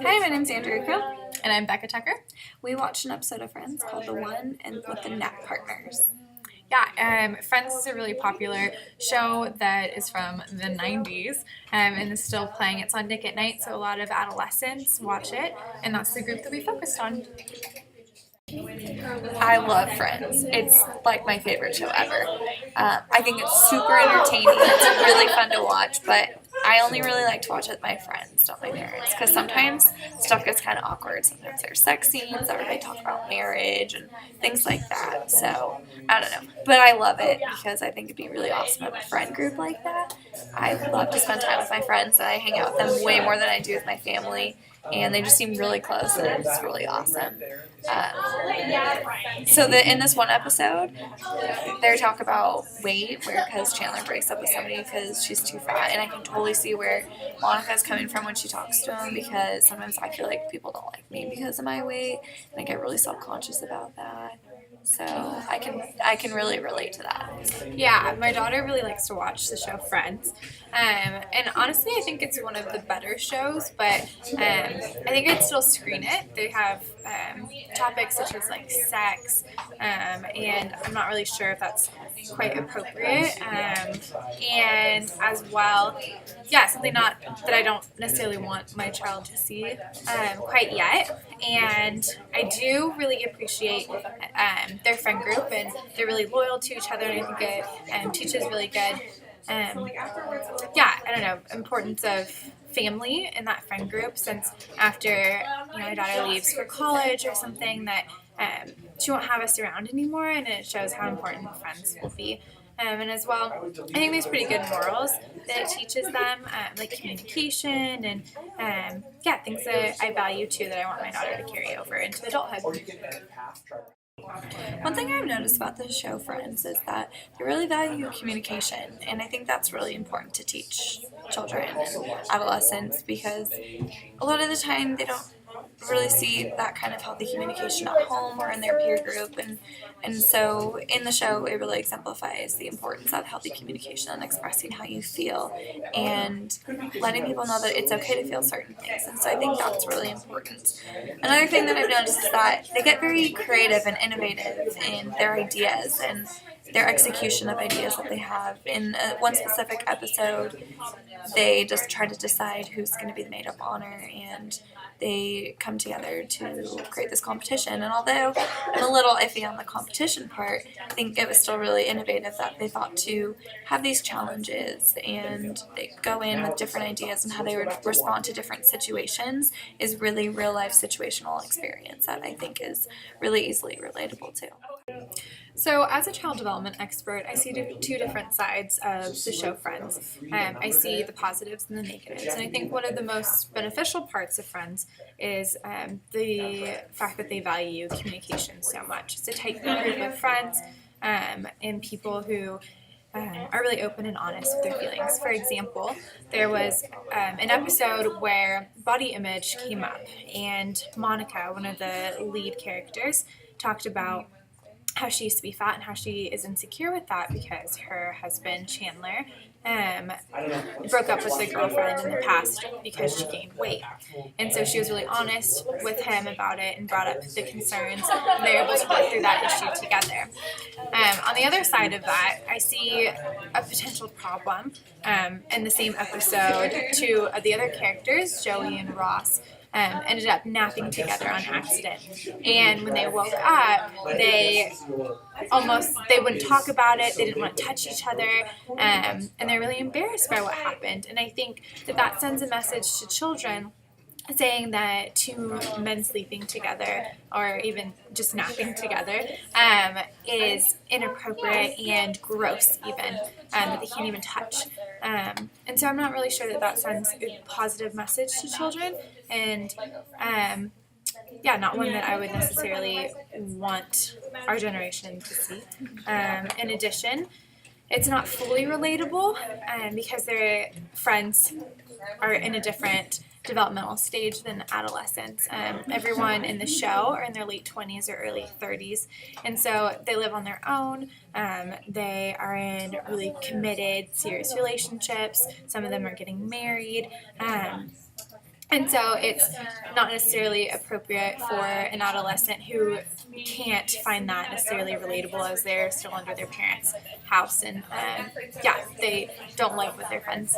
Hi, my name's Andrea Crump. And I'm Becca Tucker. We watched an episode of Friends called The One and with the Nap Partners. Yeah, Friends is a really popular show that is from the 90s and is still playing. It's on Nick at Night, so a lot of adolescents watch it, and that's the group that we focused on. I love Friends. It's like my favorite show ever. I think it's super entertaining. It's really fun to watch, but I only really like to watch it with my friends, not my parents, because sometimes stuff gets kind of awkward. Sometimes there's sex scenes, or they talk about marriage and things like that. So, I don't know. But I love it because I think it'd be really awesome to have a friend group like that. I love to spend time with my friends, and I hang out with them way more than I do with my family. And they just seem really close, and it's really awesome. In this one episode, they talk about weight, because Chandler breaks up with somebody because she's too fat, and I can totally see where Monica's coming from when she talks to him, because sometimes I feel like people don't like me because of my weight, and I get really self-conscious about that. So I can really relate to that. Yeah, my daughter really likes to watch the show Friends, and honestly, I think it's one of the better shows. But I think I'd still screen it. They have topics such as like sex, and I'm not really sure if that's quite appropriate. And as well, yeah, something not that I don't necessarily want my child to see quite yet. And I do really appreciate their friend group, and they're really loyal to each other, and I think it teaches really good, I don't know, importance of family in that friend group, since after my daughter leaves for college or something, that she won't have us around anymore, and it shows how important friends will be. And as well, I think there's pretty good morals that it teaches them, like communication and things that I value too, that I want my daughter to carry over into adulthood. One thing I've noticed about the show Friends is that they really value communication, and I think that's really important to teach children and adolescents, because a lot of the time they don't really see that kind of healthy communication at home or in their peer group, and so in the show it really exemplifies the importance of healthy communication and expressing how you feel and letting people know that it's okay to feel certain things, and so I think that's really important. Another thing that I've noticed is that they get very creative and innovative in their ideas and their execution of ideas that they have. In one specific episode, they just try to decide who's going to be the maid of honor, and they come together to create this competition. And although I'm a little iffy on the competition part, I think it was still really innovative that they thought to have these challenges, and they go in with different ideas and how they would respond to different situations is really real life situational experience that I think is really easily relatable to. So, as a child development expert, I see two different sides of the show Friends. I see the positives and the negatives, and I think one of the most beneficial parts of Friends is the fact that they value communication so much. It's a tight-knit group of friends and people who are really open and honest with their feelings. For example, there was an episode where body image came up, and Monica, one of the lead characters, talked about how she used to be fat and how she is insecure with that because her husband Chandler broke up with a girlfriend in the past because she gained weight. And so she was really honest with him about it and brought up the concerns, and they were able to work through that issue together. On the other side of that, I see a potential problem in the same episode. Two of the other characters, Joey and Ross, ended up napping together on accident. And when they woke up, they wouldn't talk about it. They didn't want to touch each other, and they're really embarrassed by what happened. And I think that sends a message to children, saying that two men sleeping together or even just napping together is inappropriate and gross, even that they can't even touch. And so I'm not really sure that sends a positive message to children, and not one that I would necessarily want our generation to see. In addition, it's not fully relatable because their friends are in a different developmental stage than adolescents. Everyone in the show are in their late 20s or early 30s, and so they live on their own. They are in really committed, serious relationships. Some of them are getting married. And so it's not necessarily appropriate for an adolescent who can't find that necessarily relatable as they're still under their parents' house and yeah, they don't live with their friends.